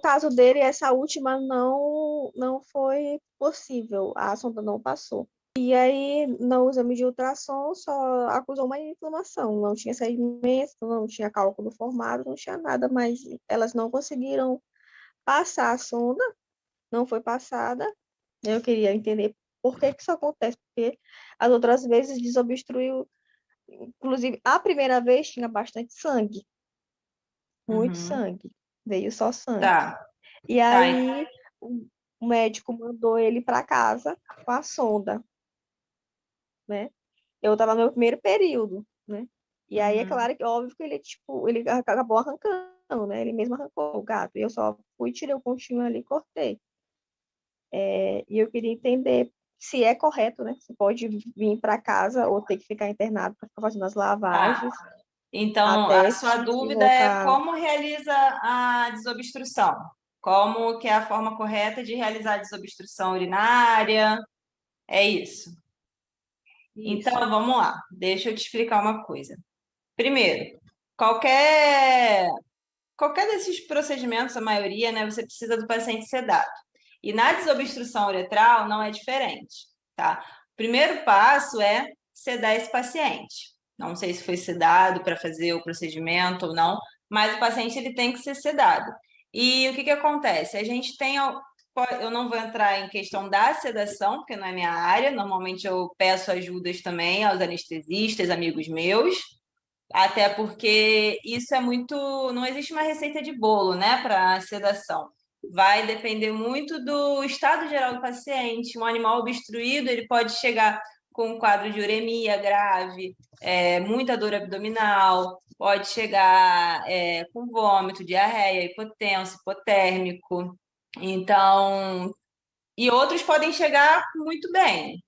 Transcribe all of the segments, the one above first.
caso dele, essa última não foi possível, a sonda não passou. E aí, no exame de ultrassom, só acusou uma inflamação, não tinha sedimento, não tinha cálculo formado, não tinha nada, mas elas não conseguiram passar a sonda, não foi passada. Eu queria entender por que que isso acontece, porque as outras vezes desobstruiu, inclusive a primeira vez tinha bastante sangue, muito Uhum. sangue, veio só sangue. Tá, E tá. aí o médico mandou ele para casa com a sonda, né? Eu estava no meu primeiro período, né? E aí é Uhum. claro que óbvio que ele tipo, ele acabou arrancando, né? Ele mesmo arrancou o gato. E eu só fui, tirei o pontinho ali e cortei. E eu queria entender se é correto, né? Se pode vir para casa ou ter que ficar internado para ficar fazendo as Tá. lavagens Então, a até sua se dúvida é voltar. como realiza a desobstrução? Como que é a forma correta de realizar a desobstrução urinária? É isso. Então, Isso. vamos lá. Deixa eu te explicar uma coisa. Primeiro, qualquer qualquer desses procedimentos, a maioria, né, você precisa do paciente sedado. E na desobstrução uretral não é diferente, tá? O primeiro passo é sedar esse paciente. Não sei se foi sedado para fazer o procedimento ou não, mas o paciente ele tem que ser sedado. E o que que acontece? A gente tem eu não vou entrar em questão da sedação, porque não é minha área. Normalmente eu peço ajudas também aos anestesistas, amigos meus, até porque isso é muito. Não existe uma receita de bolo, né, para sedação. Vai depender muito do estado geral do paciente. Um animal obstruído, ele pode chegar com um quadro de uremia grave, muita dor abdominal, pode chegar com vômito, diarreia, hipotenso, hipotérmico. Então, e outros podem chegar muito bem.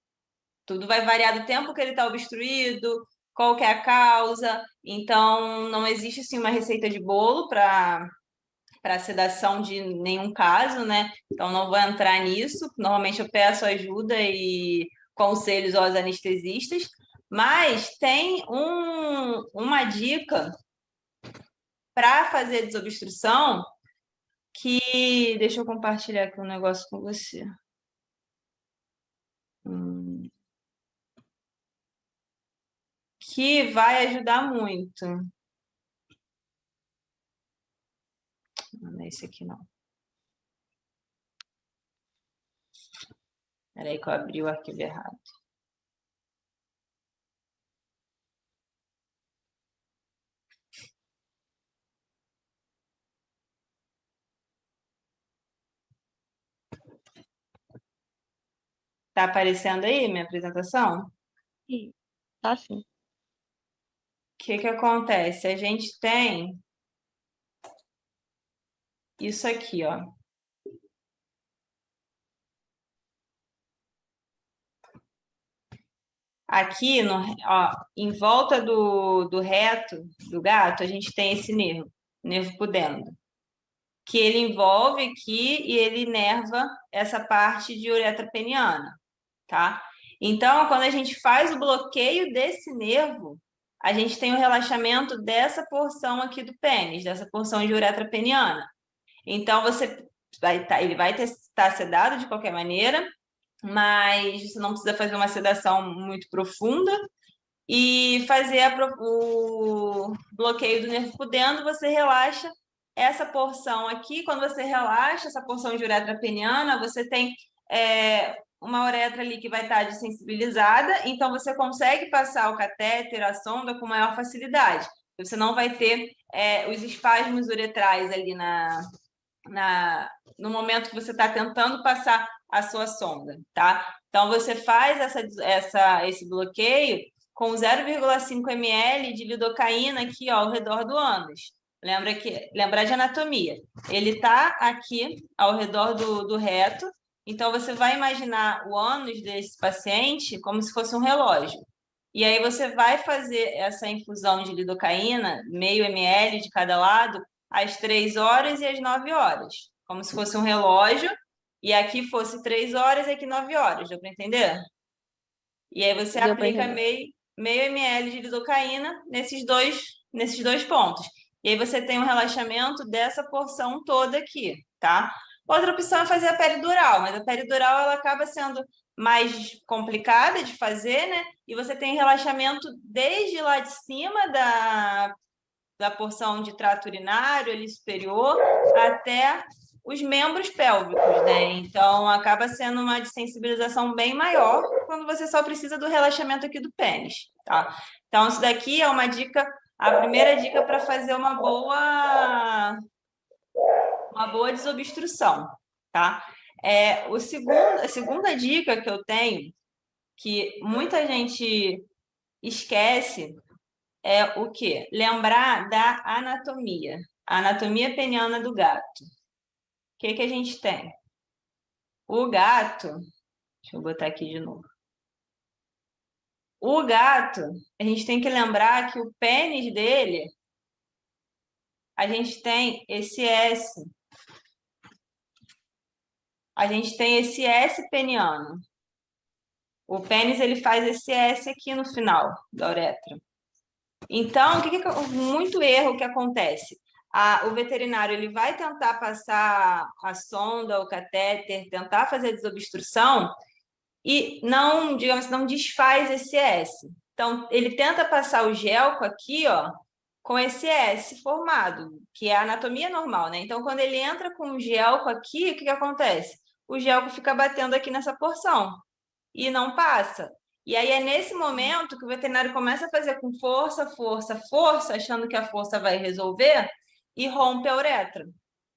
Tudo vai variar do tempo que ele está obstruído, qual que é a causa. Então, não existe assim uma receita de bolo para sedação de nenhum caso, né? Então, não vou entrar nisso. Normalmente eu peço ajuda e conselhos aos anestesistas, mas tem uma dica para fazer desobstrução que deixa eu compartilhar aqui um negócio com você. Que vai ajudar muito. Não é esse aqui, não. Peraí que eu abri o arquivo errado. Tá aparecendo aí minha apresentação? O E, tá assim. que que acontece? A gente tem isso aqui, ó. Aqui, em volta do reto do gato, a gente tem esse nervo pudendo, que ele envolve aqui e ele inerva essa parte de uretra peniana, tá? Então, quando a gente faz o bloqueio desse nervo, a gente tem o relaxamento dessa porção aqui do pênis, dessa porção de uretra peniana. Então, ele vai estar sedado de qualquer maneira, mas você não precisa fazer uma sedação muito profunda e fazer o bloqueio do nervo pudendo, você relaxa essa porção aqui. Quando você relaxa essa porção de uretra peniana, você tem uma uretra ali que vai estar desensibilizada, então você consegue passar o catéter, a sonda com maior facilidade. Você não vai ter os espasmos uretrais ali no momento que você está tentando passar a sua sonda, tá? Então, você faz esse bloqueio com 0,5 ml de lidocaína aqui, ó, ao redor do ânus. Lembrar de anatomia. Ele está aqui ao redor do reto, então você vai imaginar o ânus desse paciente como se fosse um relógio. E aí você vai fazer essa infusão de lidocaína, meio ml de cada lado, às 3 horas e às 9 horas, como se fosse um relógio, e aqui fosse 3 horas e aqui 9 horas, deu para entender? E aí você Deu para aplica entender. meio ml de lidocaína nesses dois pontos. E aí você tem um relaxamento dessa porção toda aqui, tá? Outra opção é fazer a peridural, mas a peridural ela acaba sendo mais complicada de fazer, né? E você tem relaxamento desde lá de cima da porção de trato urinário ali superior até os membros pélvicos, né? Então acaba sendo uma desensibilização bem maior quando você só precisa do relaxamento aqui do pênis, tá? Então isso daqui é uma dica, a primeira dica para fazer uma boa desobstrução, tá? A segunda dica que eu tenho, que muita gente esquece, é o quê? Lembrar da anatomia. A anatomia peniana do gato. O que que a gente tem? O gato, deixa eu botar aqui de novo. O gato, a gente tem que lembrar que o pênis dele, a gente tem esse S. A gente tem esse S peniano. O pênis, ele faz esse S aqui no final da uretra. Então, o que que muito erro que acontece? O veterinário ele vai tentar passar a sonda, o catéter, tentar fazer a desobstrução e não, digamos, não desfaz esse S. Então, ele tenta passar o gelco aqui, ó, com esse S formado, que é a anatomia normal, né? Então, quando ele entra com o gelco aqui, o que que acontece? O gelco fica batendo aqui nessa porção e não passa. E aí é nesse momento que o veterinário começa a fazer com força, força, força, achando que a força vai resolver e rompe a uretra,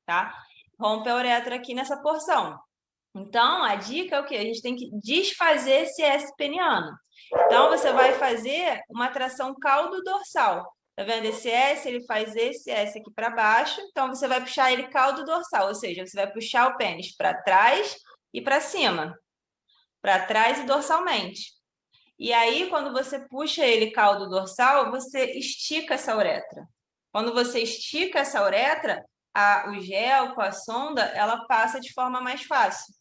tá? Rompe a uretra aqui nessa porção. Então, a dica é o quê? A gente tem que desfazer esse S peniano. Então, você vai fazer uma tração caldo-dorsal. Tá vendo? Esse S, ele faz esse S aqui para baixo. Então, você vai puxar ele caldo-dorsal, ou seja, você vai puxar o pênis para trás e para cima. Para trás e dorsalmente. E aí, quando você puxa ele caldo dorsal, você estica essa uretra. Quando você estica essa uretra, o gel com a sonda, ela passa de forma mais fácil,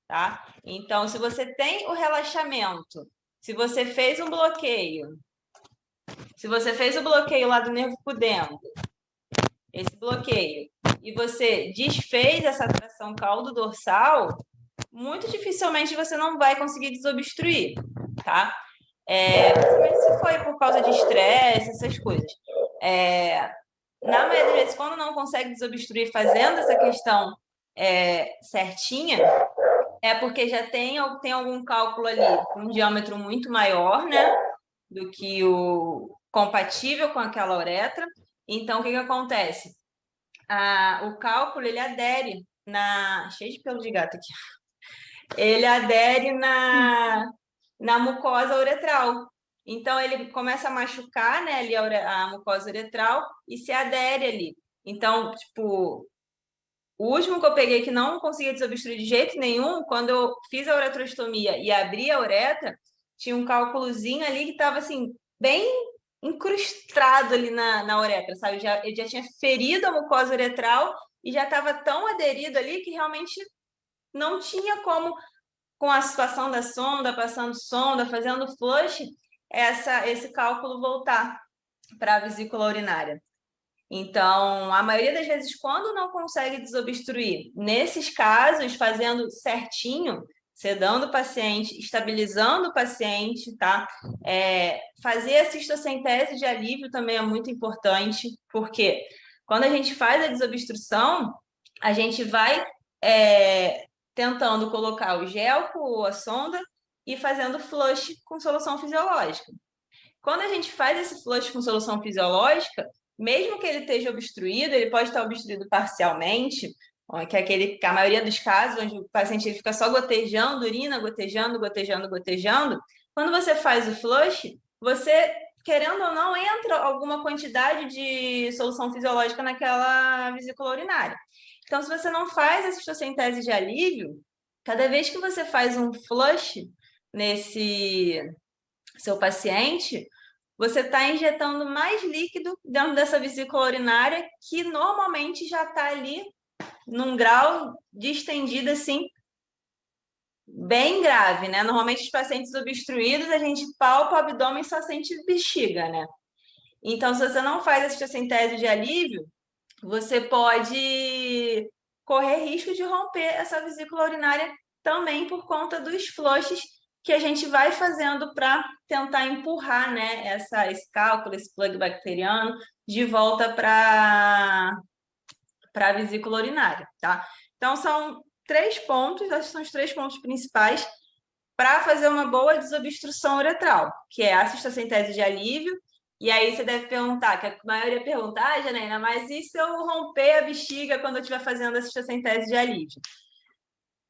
tá? Então, se você tem o relaxamento, se você fez um bloqueio, se você fez o bloqueio lá do nervo pudendo, esse bloqueio, e você desfez essa tração caldo dorsal, muito dificilmente você não vai conseguir desobstruir, tá? Principalmente se foi por causa de estresse, essas coisas. Na maioria das vezes, quando não consegue desobstruir fazendo essa questão certinha, é porque já tem algum cálculo ali com um diâmetro muito maior, né? Do que o compatível com aquela uretra. Então, o que que acontece? O cálculo, ele adere cheio de pelo de gato aqui. Ele adere na mucosa uretral. Então, ele começa a machucar, né, ali a mucosa uretral e se adere ali. Então, tipo, o último que eu peguei que não conseguia desobstruir de jeito nenhum, quando eu fiz a uretrostomia e abri a uretra, tinha um cálculozinho ali que estava, assim, bem incrustado ali na uretra, sabe? Ele já tinha ferido a mucosa uretral e já estava tão aderido ali que realmente não tinha como, com a situação da sonda, passando sonda, fazendo flush, esse cálculo voltar para a vesícula urinária. Então, a maioria das vezes, quando não consegue desobstruir, nesses casos, fazendo certinho, sedando o paciente, estabilizando o paciente, tá? Fazer a cistocentese de alívio também é muito importante, porque quando a gente faz a desobstrução, a gente vai tentando colocar o gel com a sonda e fazendo flush com solução fisiológica. Quando a gente faz esse flush com solução fisiológica, mesmo que ele esteja obstruído, ele pode estar obstruído parcialmente, que é que a maioria dos casos, onde o paciente ele fica só gotejando, urina, gotejando, gotejando, gotejando. Quando você faz o flush, você, querendo ou não, entra alguma quantidade de solução fisiológica naquela vesícula urinária. Então, se você não faz a cistocentese de alívio, cada vez que você faz um flush nesse seu paciente, você está injetando mais líquido dentro dessa vesícula urinária que normalmente já está ali num grau distendido assim bem grave, né? Normalmente os pacientes obstruídos a gente palpa o abdômen e só sente bexiga, né? Então, se você não faz a cistocentese de alívio, você pode correr risco de romper essa vesícula urinária também por conta dos flushes que a gente vai fazendo para tentar empurrar, né, esse cálculo, esse plug bacteriano de volta para a vesícula urinária, tá? Então, são 3 pontos, acho que são os 3 pontos principais para fazer uma boa desobstrução uretral, que é a cistocentese de alívio. E aí você deve perguntar, que a maioria pergunta, Janaína, mas e se eu romper a bexiga quando eu estiver fazendo a cistocentese de alívio?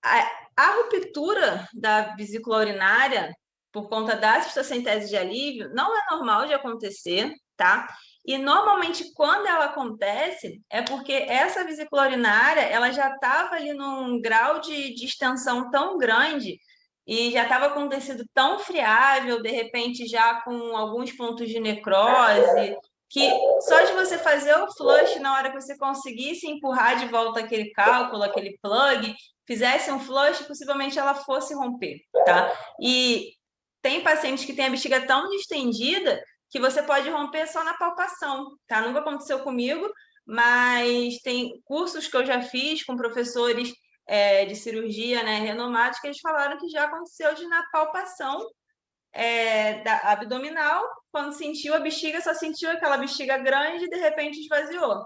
A ruptura da vesícula urinária por conta da cistocentese de alívio não é normal de acontecer, tá? E normalmente quando ela acontece é porque essa vesícula urinária ela já estava ali num grau de extensão tão grande e já estava com um tecido tão friável, de repente já com alguns pontos de necrose, que só de você fazer o flush na hora que você conseguisse empurrar de volta aquele cálculo, aquele plug, fizesse um flush, possivelmente ela fosse romper, tá? E tem pacientes que têm a bexiga tão distendida que você pode romper só na palpação, tá? Nunca aconteceu comigo, mas tem cursos que eu já fiz com professores de cirurgia, né, renomados, que eles falaram que já aconteceu de na palpação da abdominal, quando sentiu a bexiga, só sentiu aquela bexiga grande e de repente esvaziou.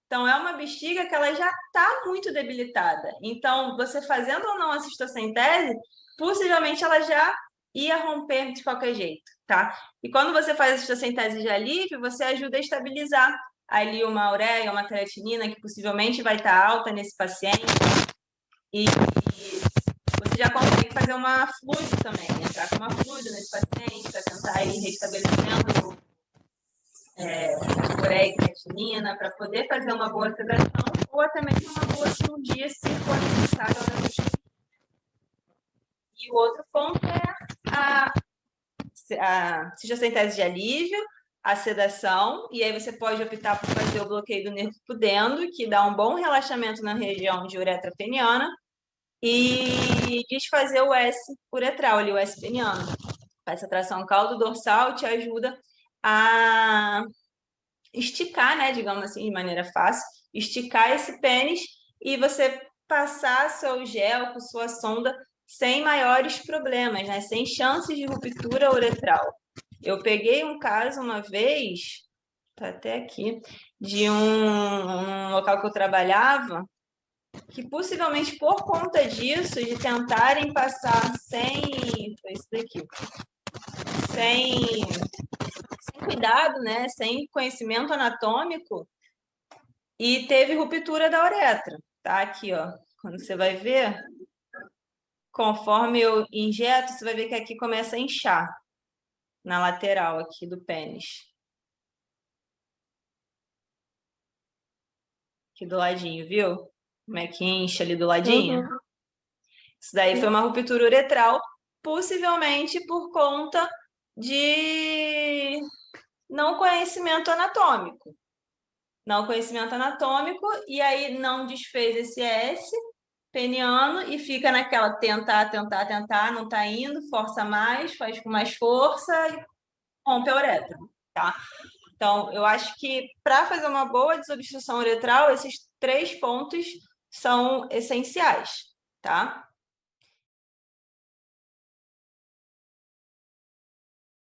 Então, é uma bexiga que ela já está muito debilitada. Então, você fazendo ou não a cistocentese, possivelmente ela já ia romper de qualquer jeito, tá? E quando você faz a cistocentese de alívio, você ajuda a estabilizar ali uma ureia, uma creatinina, que possivelmente vai estar alta nesse paciente. E você já consegue fazer uma fluido também, entrar com uma fluido nesse paciente para tentar ir restabelecendo ureia e creatinina, para poder fazer uma boa sedação ou até mesmo uma boa cirurgia, se for necessário. E o outro ponto é a cistocentese de alívio, a sedação, e aí você pode optar por fazer o bloqueio do nervo pudendo, que dá um bom relaxamento na região de uretra peniana, e desfazer o S uretral, ali, o S peniano. Essa tração caldo dorsal te ajuda a esticar, né, digamos assim, de maneira fácil, esticar esse pênis e você passar seu gel com sua sonda sem maiores problemas, né, sem chances de ruptura uretral. Eu peguei um caso uma vez, tá até aqui, de um local que eu trabalhava, que possivelmente por conta disso, de tentarem passar foi isso daqui, sem cuidado, né, sem conhecimento anatômico, e teve ruptura da uretra, tá? Aqui, ó, quando você vai ver, conforme eu injeto, você vai ver que aqui começa a inchar, na lateral aqui do pênis. Aqui do ladinho, viu? Como é que incha ali do ladinho? Uhum. Isso daí foi uma ruptura uretral, possivelmente por conta de não conhecimento anatômico. Não conhecimento anatômico, e aí não desfez esse S peniano e fica naquela tentar, não tá indo, força mais, faz com mais força e rompe a uretra, tá? Então, eu acho que para fazer uma boa desobstrução uretral, esses 3 pontos são essenciais, tá?